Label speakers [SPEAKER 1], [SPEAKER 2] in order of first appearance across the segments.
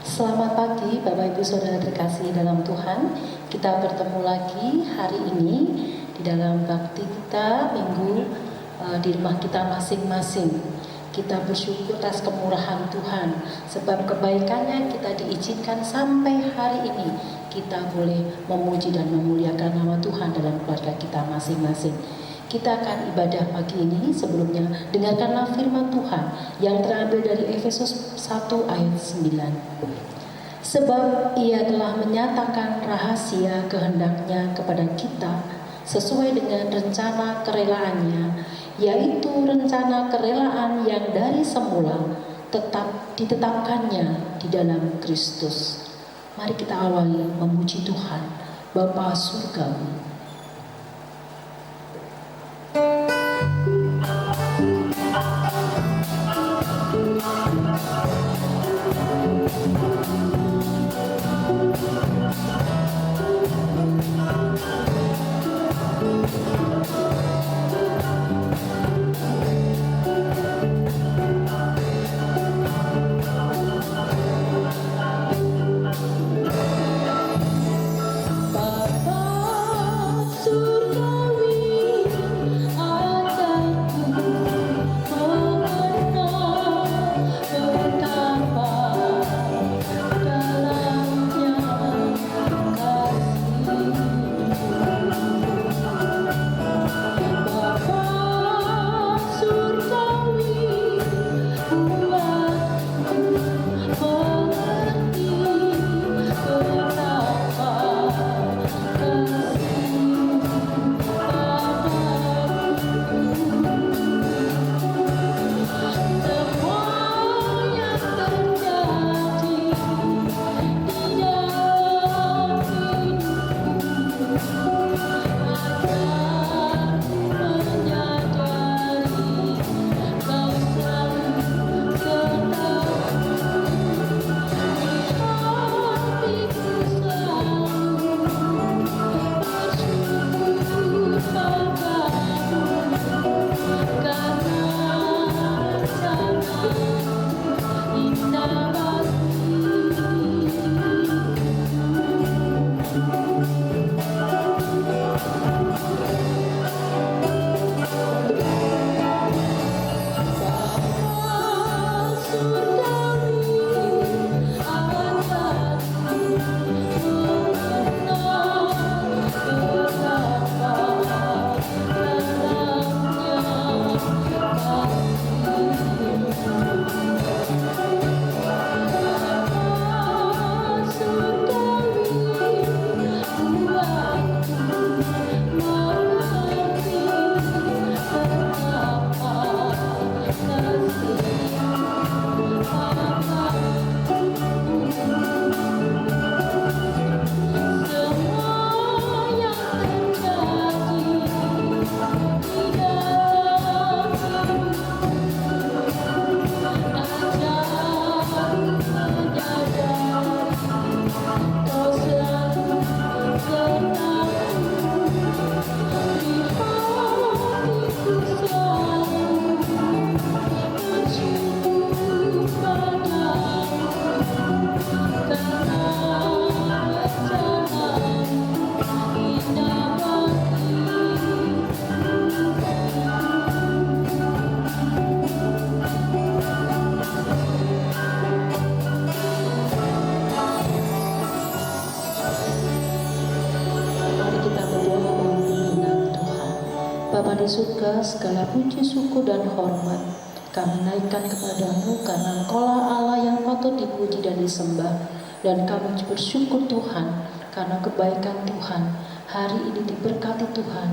[SPEAKER 1] Selamat pagi Bapak Ibu Saudara terkasih dalam Tuhan. Kita bertemu lagi hari ini di dalam bakti kita minggu di rumah kita masing-masing. Kita bersyukur atas kemurahan Tuhan, sebab kebaikannya kita diizinkan sampai hari ini kita boleh memuji dan memuliakan nama Tuhan dalam keluarga kita masing-masing. Kita akan ibadah pagi ini. Sebelumnya dengarkanlah firman Tuhan yang terambil dari Efesus 1 ayat 9. Sebab ia telah menyatakan rahasia kehendaknya kepada kita sesuai dengan rencana kerelaannya, yaitu rencana kerelaan yang dari semula ditetapkannya di dalam Kristus. Mari kita awali memuji Tuhan Bapa Surgawi. Bapa di surga, segala puji, syukur dan hormat kami naikkan kepadamu, karena Engkaulah Allah yang patut dipuji dan disembah. Dan kami bersyukur Tuhan karena kebaikan Tuhan. Hari ini diberkati Tuhan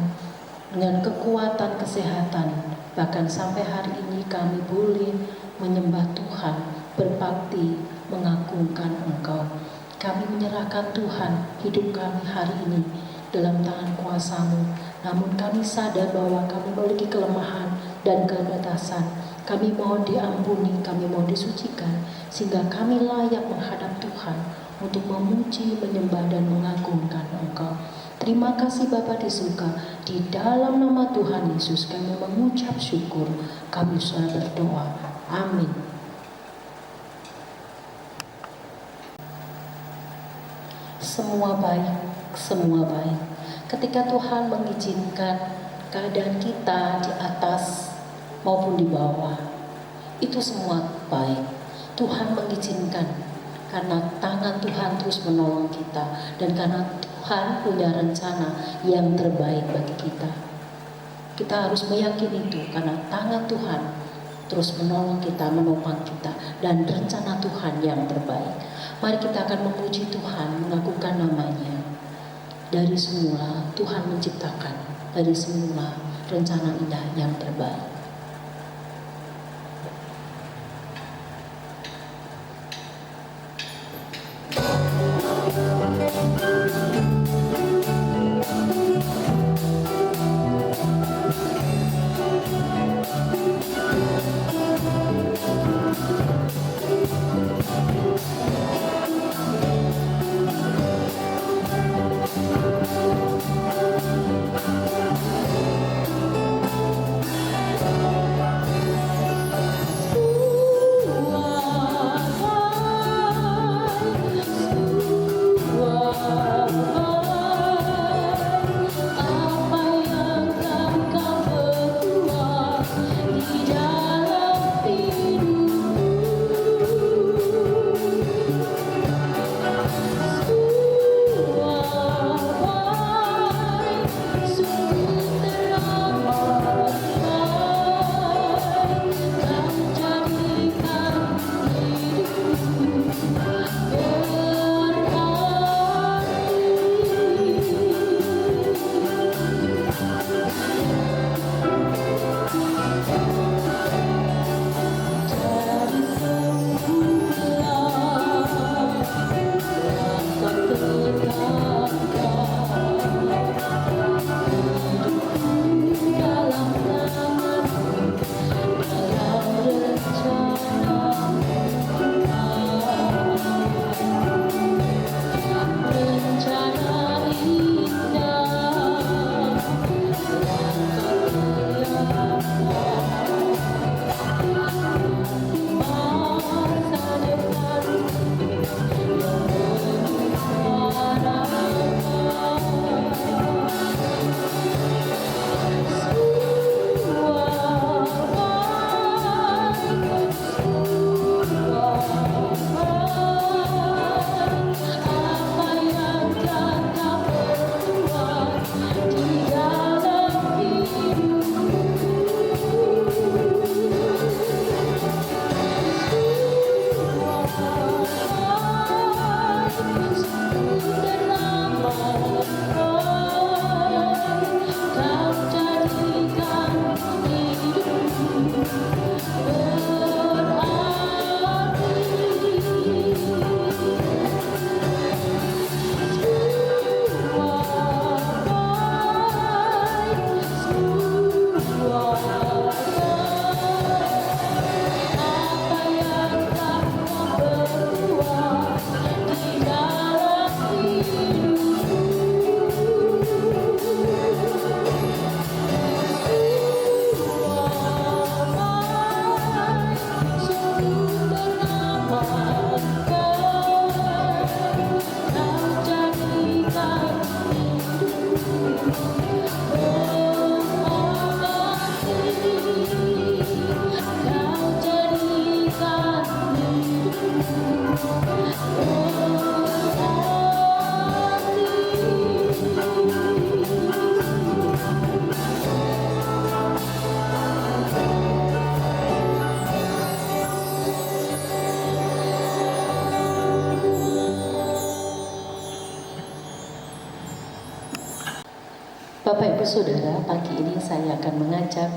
[SPEAKER 1] dengan kekuatan kesehatan. Bahkan sampai hari ini kami boleh menyembah Tuhan, berbakti, mengagungkan Engkau. Kami menyerahkan Tuhan hidup kami hari ini dalam tangan kuasa-Mu. Namun kami sadar bahwa kami memiliki kelemahan dan keterbatasan. Kami mohon diampuni, kami mohon disucikan, sehingga kami layak menghadap Tuhan untuk memuji, menyembah, dan mengagungkan Engkau. Terima kasih Bapa di surga. Di dalam nama Tuhan Yesus kami mengucap syukur. Kami sudah berdoa. Amin. Semua baik, semua baik. Ketika Tuhan mengizinkan keadaan kita di atas maupun di bawah, itu semua baik. Tuhan mengizinkan karena tangan Tuhan terus menolong kita, dan karena Tuhan punya rencana yang terbaik bagi kita. Kita harus meyakini itu karena tangan Tuhan terus menolong kita, menopang kita, dan rencana Tuhan yang terbaik. Mari kita akan memuji Tuhan, mengagungkan namanya. Dari semula Tuhan menciptakan, dari semula rencana indah yang terbaik. Bapak Ibu Saudara, pagi ini saya akan mengajak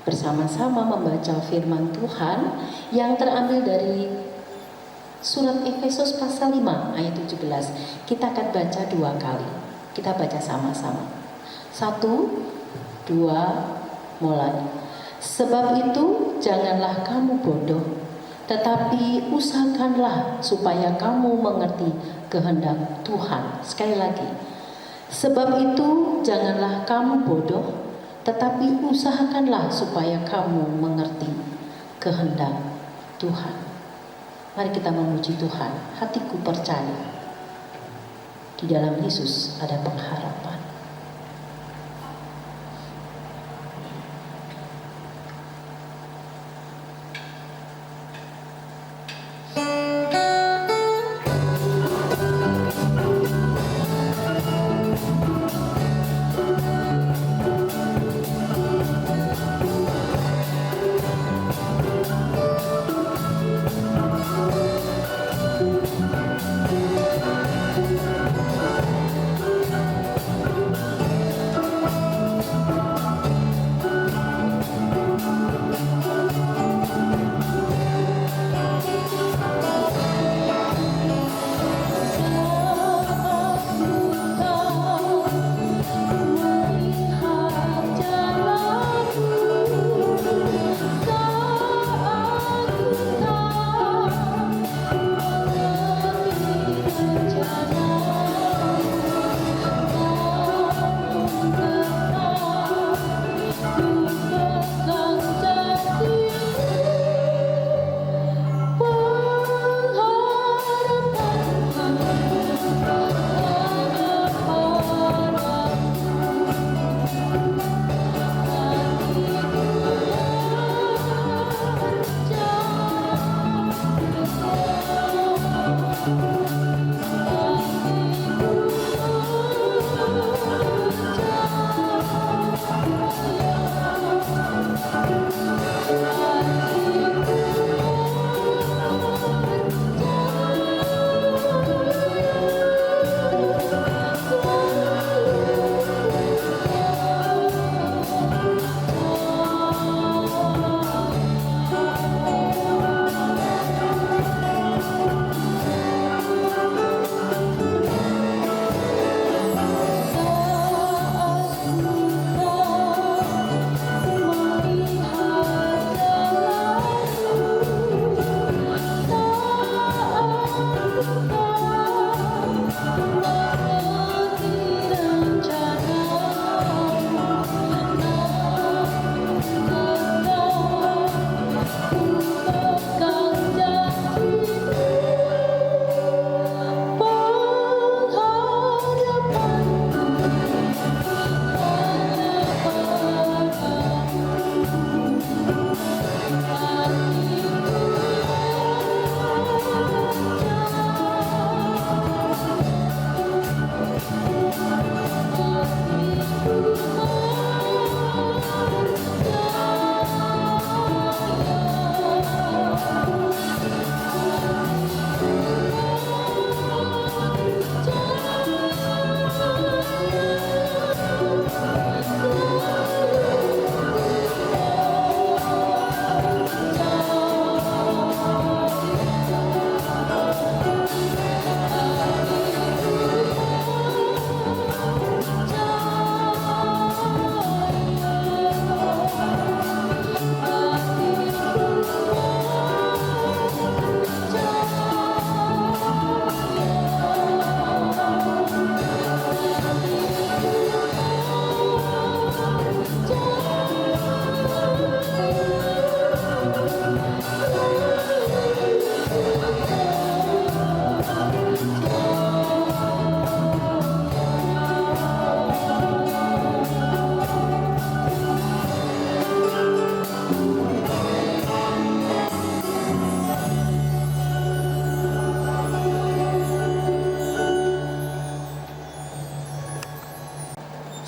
[SPEAKER 1] bersama-sama membaca firman Tuhan yang terambil dari surat Efesus pasal 5 ayat 17. Kita akan baca 2 kali. Kita baca sama-sama. 1, 2, mulai. Sebab itu janganlah kamu bodoh, tetapi usahakanlah supaya kamu mengerti kehendak Tuhan. Sekali lagi. Sebab itu janganlah kamu bodoh, tetapi usahakanlah supaya kamu mengerti kehendak Tuhan. Mari kita memuji Tuhan. Hatiku percaya Di dalam Yesus ada pengharapan.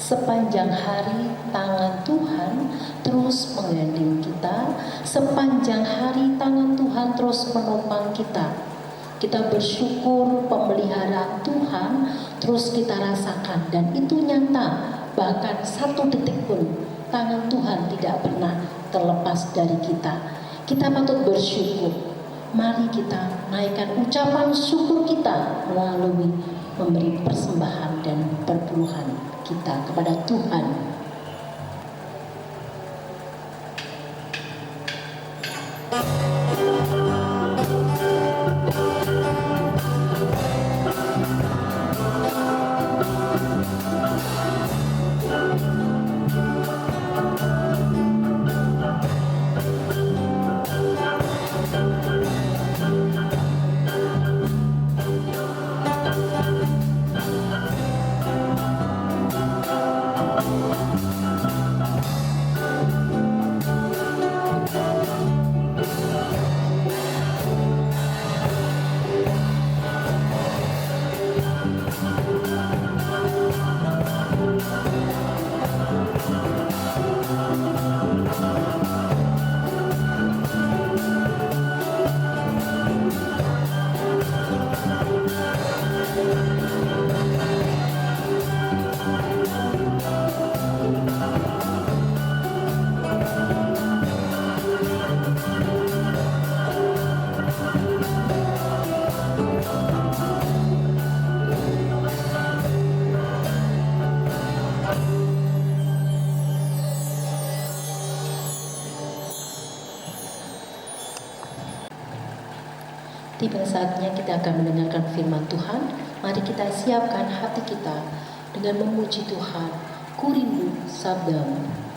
[SPEAKER 1] Sepanjang hari tangan Tuhan terus menggandeng kita, sepanjang hari tangan Tuhan terus menopang kita. Kita bersyukur pemeliharaan Tuhan terus kita rasakan, dan itu nyata. Bahkan 1 detik pun tangan Tuhan tidak pernah terlepas dari kita. Kita patut bersyukur. Mari kita naikkan ucapan syukur kita melalui memberi persembahan dan perpuluhan kita kepada Tuhan. sudah saatnya kita akan mendengarkan firman Tuhan. Mari kita siapkan hati kita dengan memuji Tuhan. Ku rindu sabdamu.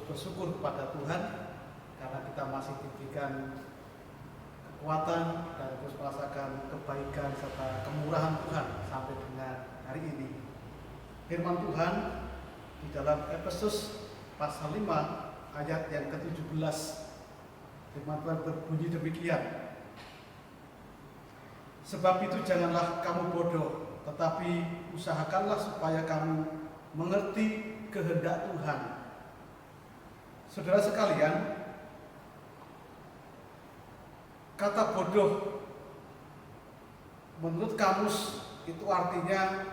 [SPEAKER 2] Bersyukur kepada Tuhan karena kita masih diberikan kekuatan dan terus merasakan kebaikan serta kemurahan Tuhan sampai dengan hari ini. Firman Tuhan di dalam Efesus pasal 5 ayat yang ke-17, firman Tuhan berbunyi demikian. Sebab itu janganlah kamu bodoh, tetapi usahakanlah supaya kamu mengerti kehendak Tuhan. Saudara sekalian, kata bodoh menurut kamus itu artinya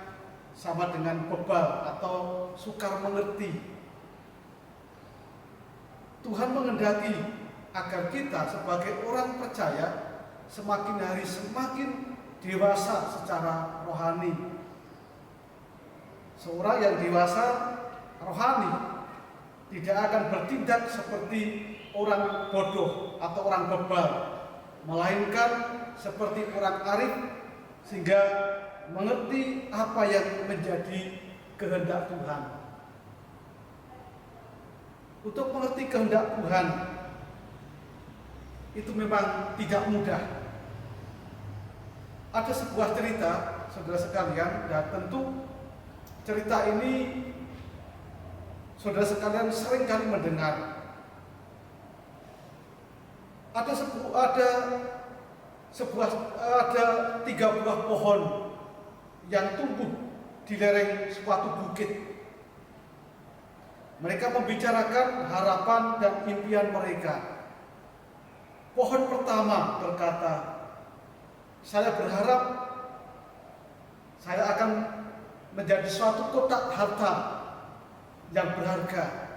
[SPEAKER 2] sama dengan bebal atau sukar mengerti. Tuhan menghendaki agar kita sebagai orang percaya semakin hari semakin dewasa secara rohani. Seorang yang dewasa rohani tidak akan bertindak seperti orang bodoh atau orang bebal, melainkan seperti orang arif sehingga mengerti apa yang menjadi kehendak Tuhan. Untuk mengerti kehendak Tuhan itu memang tidak mudah. Ada sebuah cerita, saudara sekalian, dan tentu cerita ini saudara sekalian sering kali mendengar. Ada 3 buah pohon yang tumbuh di lereng suatu bukit. Mereka membicarakan harapan dan impian mereka. Pohon pertama berkata, saya berharap saya akan menjadi suatu kotak harta yang berharga.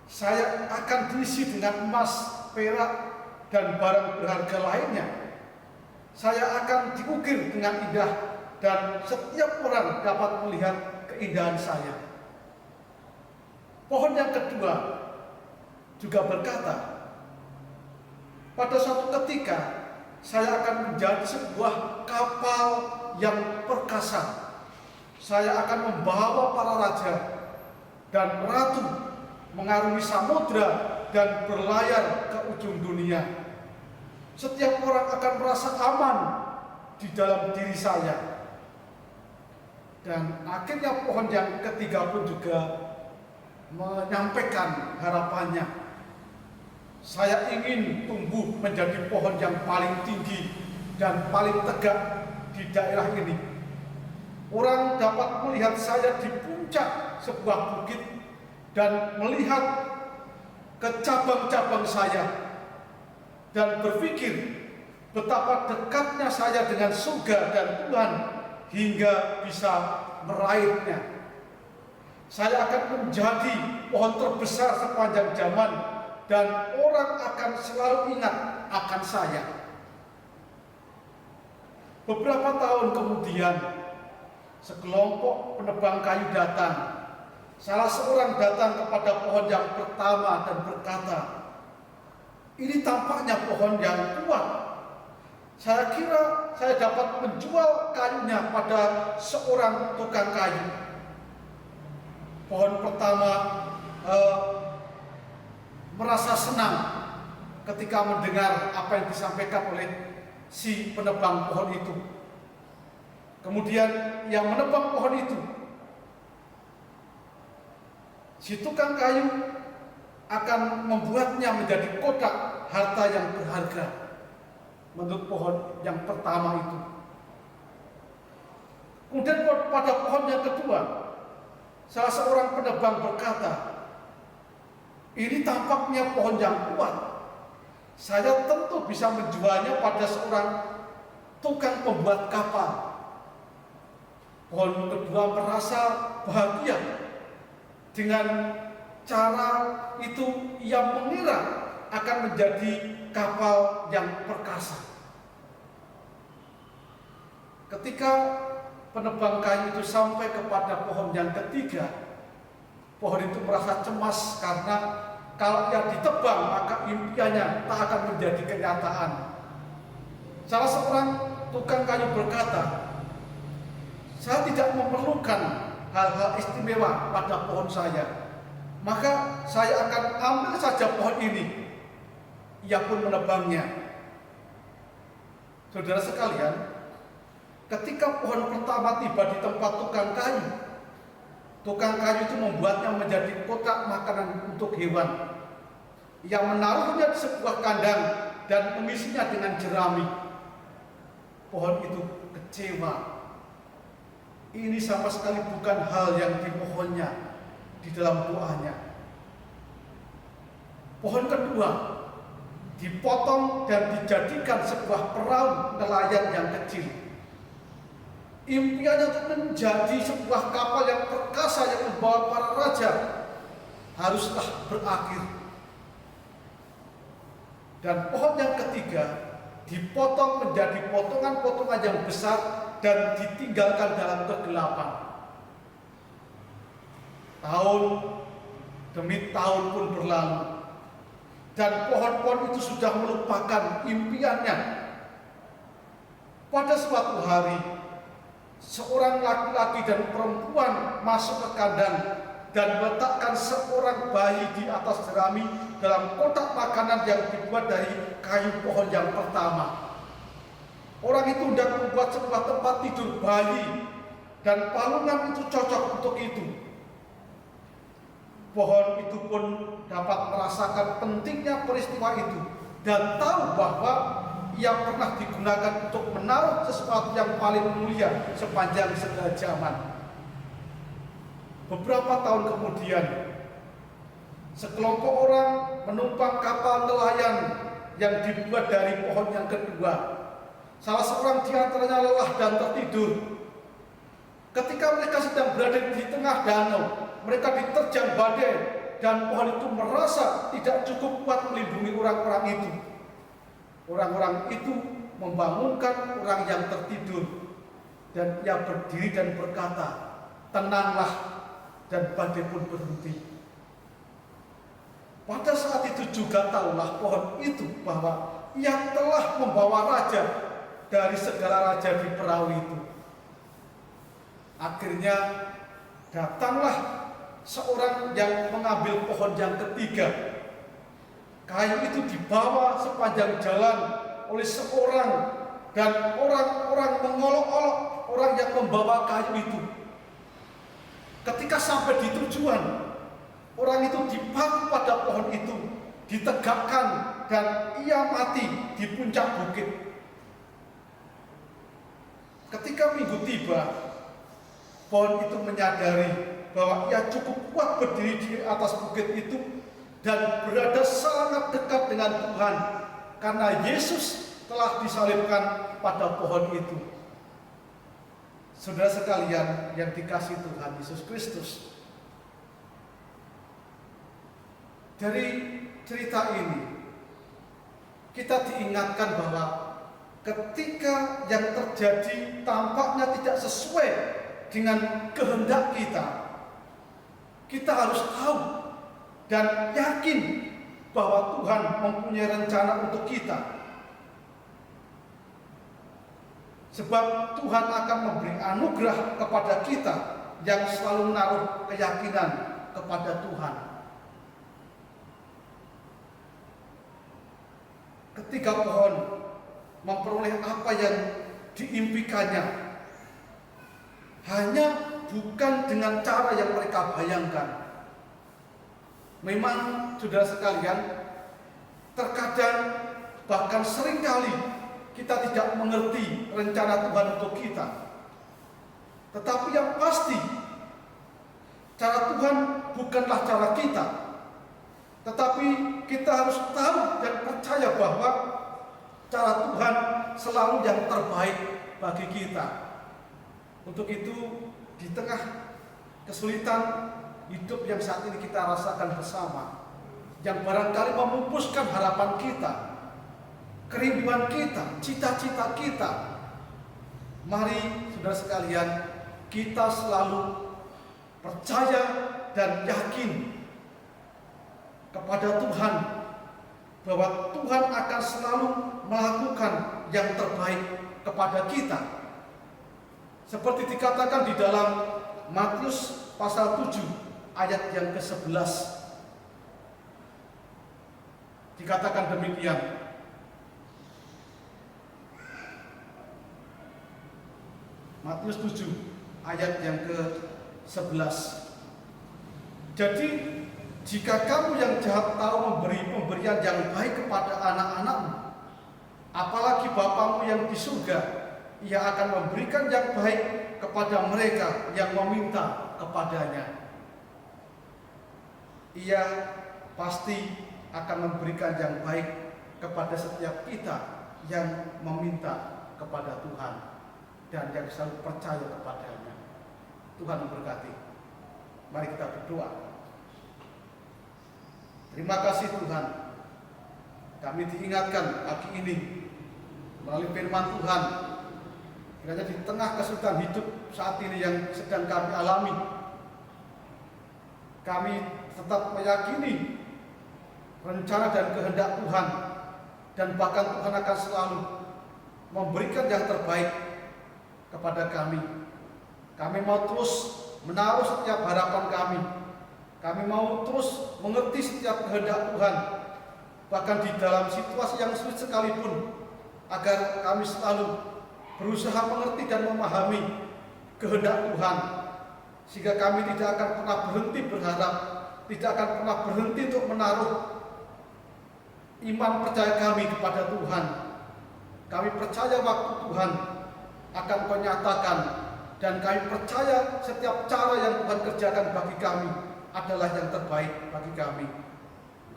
[SPEAKER 2] Saya akan diisi dengan emas, perak, dan barang berharga lainnya. Saya akan diukir dengan indah dan setiap orang dapat melihat keindahan saya. Pohon yang kedua juga berkata, pada suatu ketika saya akan menjadi sebuah kapal yang perkasa. Saya akan membawa para raja dan ratu mengarungi samudra dan berlayar ke ujung dunia. Setiap orang akan merasa aman di dalam diri saya. Dan akhirnya pohon yang ketiga pun juga menyampaikan harapannya. Saya ingin tumbuh menjadi pohon yang paling tinggi dan paling tegak di daerah ini. Orang dapat melihat saya di puncak sebuah bukit dan melihat ke cabang-cabang saya dan berpikir betapa dekatnya saya dengan surga dan Tuhan hingga bisa meraihnya. Saya akan menjadi pohon terbesar sepanjang zaman dan orang akan selalu ingat akan saya. Beberapa tahun kemudian, sekelompok penebang kayu datang. Salah seorang datang kepada pohon yang pertama dan berkata, ini tampaknya pohon yang kuat. Saya kira saya dapat menjual kayunya pada seorang tukang kayu. Pohon pertama merasa senang ketika mendengar apa yang disampaikan oleh si penebang pohon itu. Kemudian yang menebang pohon itu, si tukang kayu akan membuatnya menjadi kotak harta yang berharga menurut pohon yang pertama itu. Kemudian pada pohon yang kedua, salah seorang penebang berkata, ini tampaknya pohon yang kuat. Saya tentu bisa menjualnya pada seorang tukang pembuat kapal. Pohon kedua merasa bahagia dengan cara itu. Ia mengira akan menjadi kapal yang perkasa. Ketika penebang kayu itu sampai kepada pohon yang ketiga, pohon itu merasa cemas karena kalau ia ditebang maka impiannya tak akan menjadi kenyataan. Salah seorang tukang kayu berkata, saya tidak memerlukan hal-hal istimewa pada pohon saya, maka saya akan ambil saja pohon ini. Ia pun menebangnya. Saudara sekalian, ketika pohon pertama tiba di tempat tukang kayu itu membuatnya menjadi kotak makanan untuk hewan. Ia menaruhnya di sebuah kandang dan mengisinya dengan jerami. Pohon itu kecewa. Ini sama sekali bukan hal yang dimohonnya di dalam doanya. Pohon kedua dipotong dan dijadikan sebuah perahu nelayan yang kecil. Impiannya untuk menjadi sebuah kapal yang perkasa yang membawa para raja haruslah berakhir. Dan pohon yang ketiga dipotong menjadi potongan-potongan yang besar dan ditinggalkan dalam kegelapan. Tahun demi tahun pun berlalu, dan pohon-pohon itu sudah melupakan impiannya. Pada suatu hari, seorang laki-laki dan perempuan masuk ke kandang dan meletakkan seorang bayi di atas jerami dalam kotak makanan yang dibuat dari kayu pohon yang pertama. Orang itu hendak membuat sebuah tempat tidur bayi, dan palungan itu cocok untuk itu. Pohon itu pun dapat merasakan pentingnya peristiwa itu dan tahu bahwa ia pernah digunakan untuk menaruh sesuatu yang paling mulia sepanjang segala zaman. Beberapa tahun kemudian, sekelompok orang menumpang kapal nelayan yang dibuat dari pohon yang kedua. Salah seorang di antaranya lelah dan tertidur. Ketika mereka sedang berada di tengah danau, mereka diterjang badai dan pohon itu merasa tidak cukup kuat melindungi orang-orang itu. Orang-orang itu membangunkan orang yang tertidur, dan ia berdiri dan berkata, "Tenanglah," dan badai pun berhenti. Pada saat itu juga tahulah pohon itu bahwa ia telah membawa raja dari segala raja di perahu itu. Akhirnya datanglah seorang yang mengambil pohon yang ketiga. Kayu itu dibawa sepanjang jalan oleh seorang, dan orang-orang mengolok-olok orang yang membawa kayu itu. Ketika sampai di tujuan, orang itu dipaku pada pohon itu, ditegakkan, dan ia mati di puncak bukit. Ketika minggu tiba, pohon itu menyadari bahwa ia cukup kuat berdiri di atas bukit itu dan berada sangat dekat dengan Tuhan, karena Yesus telah disalibkan pada pohon itu. Saudara sekalian yang dikasihi Tuhan Yesus Kristus, dari cerita ini kita diingatkan bahwa ketika yang terjadi tampaknya tidak sesuai dengan kehendak kita, kita harus tahu dan yakin bahwa Tuhan mempunyai rencana untuk kita. Sebab Tuhan akan memberi anugerah kepada kita yang selalu menaruh keyakinan kepada Tuhan. Ketika pohon memperoleh apa yang diimpikannya, hanya bukan dengan cara yang mereka bayangkan. Memang saudara sekalian, terkadang bahkan seringkali kita tidak mengerti rencana Tuhan untuk kita. Tetapi yang pasti, cara Tuhan bukanlah cara kita. Tetapi kita harus tahu dan percaya bahwa cara Tuhan selalu yang terbaik bagi kita. Untuk itu, di tengah kesulitan hidup yang saat ini kita rasakan bersama, yang barangkali memupuskan harapan kita, kerinduan kita, cita-cita kita, mari saudara sekalian, kita selalu percaya dan yakin kepada Tuhan bahwa Tuhan akan selalu melakukan yang terbaik kepada kita. Seperti dikatakan di dalam Matius pasal 7 ayat yang ke-11. Dikatakan demikian. Matius 7 ayat yang ke-11. Jadi jika kamu yang jahat tahu memberi pemberian yang baik kepada anak-anakmu, apalagi Bapamu yang di surga, ia akan memberikan yang baik kepada mereka yang meminta kepadanya. Ia pasti akan memberikan yang baik kepada setiap kita yang meminta kepada Tuhan dan yang selalu percaya kepadanya. Tuhan memberkati. Mari kita berdoa. Terima kasih Tuhan, kami diingatkan pagi ini melalui firman Tuhan, kiranya di tengah kesulitan hidup saat ini yang sedang kami alami, Kami tetap meyakini rencana dan kehendak Tuhan, dan bahkan Tuhan akan selalu memberikan yang terbaik kepada kami. Kami mau terus menaruh setiap harapan kami. Kami mau terus mengerti setiap kehendak Tuhan, bahkan di dalam situasi yang sulit sekalipun, agar kami selalu berusaha mengerti dan memahami kehendak Tuhan, sehingga kami tidak akan pernah berhenti berharap, tidak akan pernah berhenti untuk menaruh iman percaya kami kepada Tuhan. Kami percaya waktu Tuhan akan Kau nyatakan, dan kami percaya setiap cara yang Tuhan kerjakan bagi kami adalah yang terbaik bagi kami.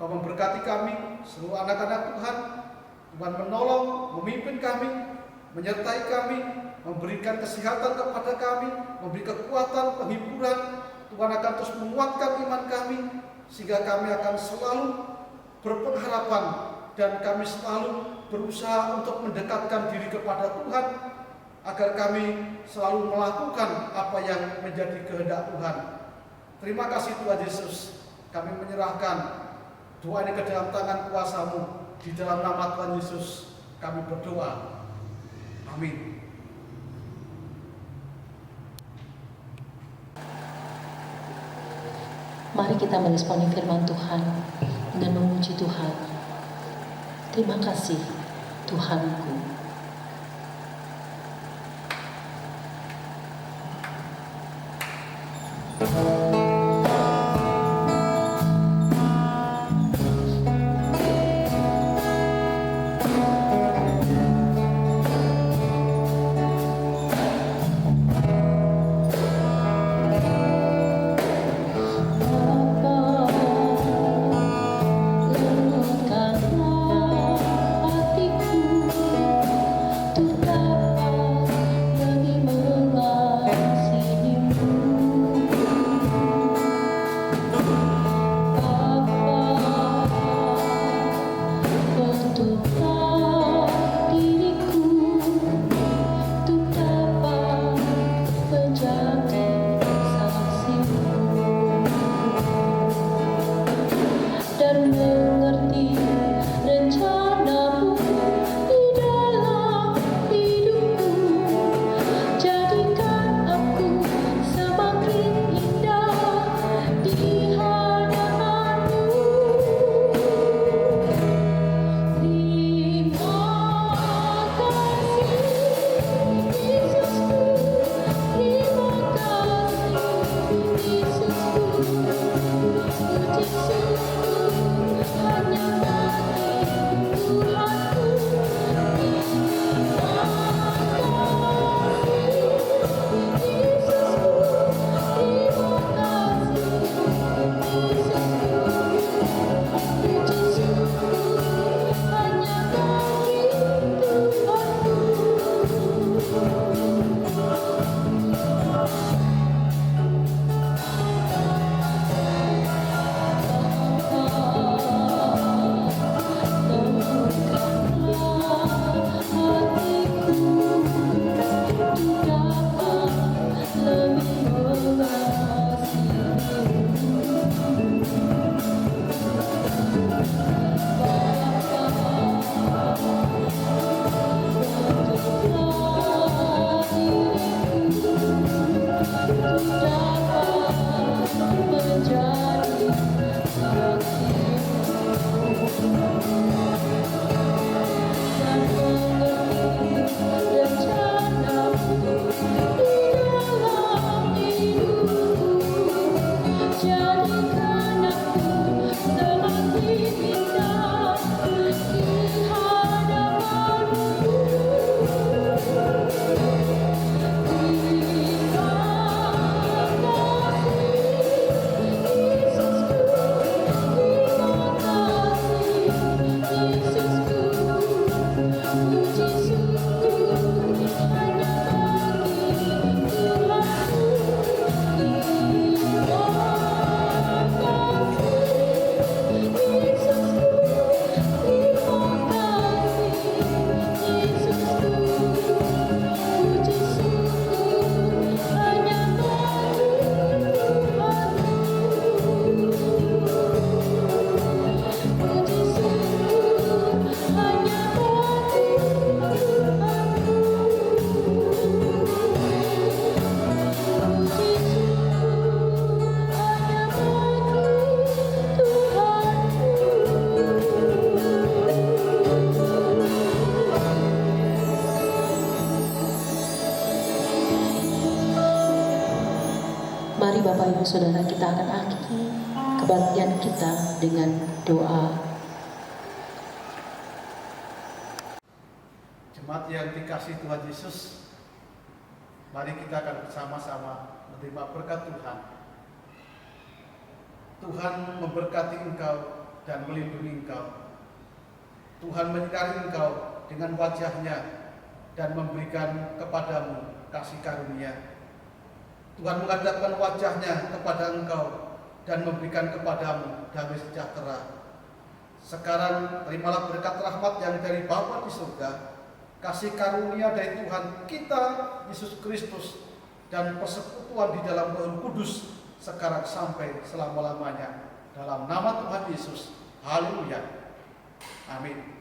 [SPEAKER 2] Kau memberkati kami, seluruh anak-anak Tuhan. Tuhan menolong, memimpin kami, menyertai kami, memberikan kesehatan kepada kami, memberi kekuatan, penghiburan. Tuhan akan terus menguatkan iman kami, sehingga kami akan selalu berpengharapan, dan kami selalu berusaha untuk mendekatkan diri kepada Tuhan, agar kami selalu melakukan apa yang menjadi kehendak Tuhan. Terima kasih Tuhan Yesus. Kami menyerahkan doa ini ke dalam tangan kuasa-Mu. Di dalam nama Tuhan Yesus kami berdoa. Amin.
[SPEAKER 1] Mari kita meresponi firman Tuhan dengan memuji Tuhan. Terima kasih Tuhanku. Lembutkanlah hatiku. Bapak Ibu Saudara, kita akan akhiri kebaktian kita dengan doa.
[SPEAKER 2] Jemaat yang dikasihi Tuhan Yesus, mari kita akan bersama-sama menerima berkat Tuhan. Tuhan memberkati engkau dan melindungi engkau. Tuhan menyinari engkau dengan wajah-Nya dan memberikan kepadamu kasih karunia. Tuhan menghadapkan wajah-Nya kepada engkau dan memberikan kepadamu damai sejahtera. Sekarang terimalah berkat rahmat yang dari Bapa di surga, kasih karunia dari Tuhan kita Yesus Kristus, dan persekutuan di dalam Roh Kudus sekarang sampai selama-lamanya. Dalam nama Tuhan Yesus. Haleluya. Amin.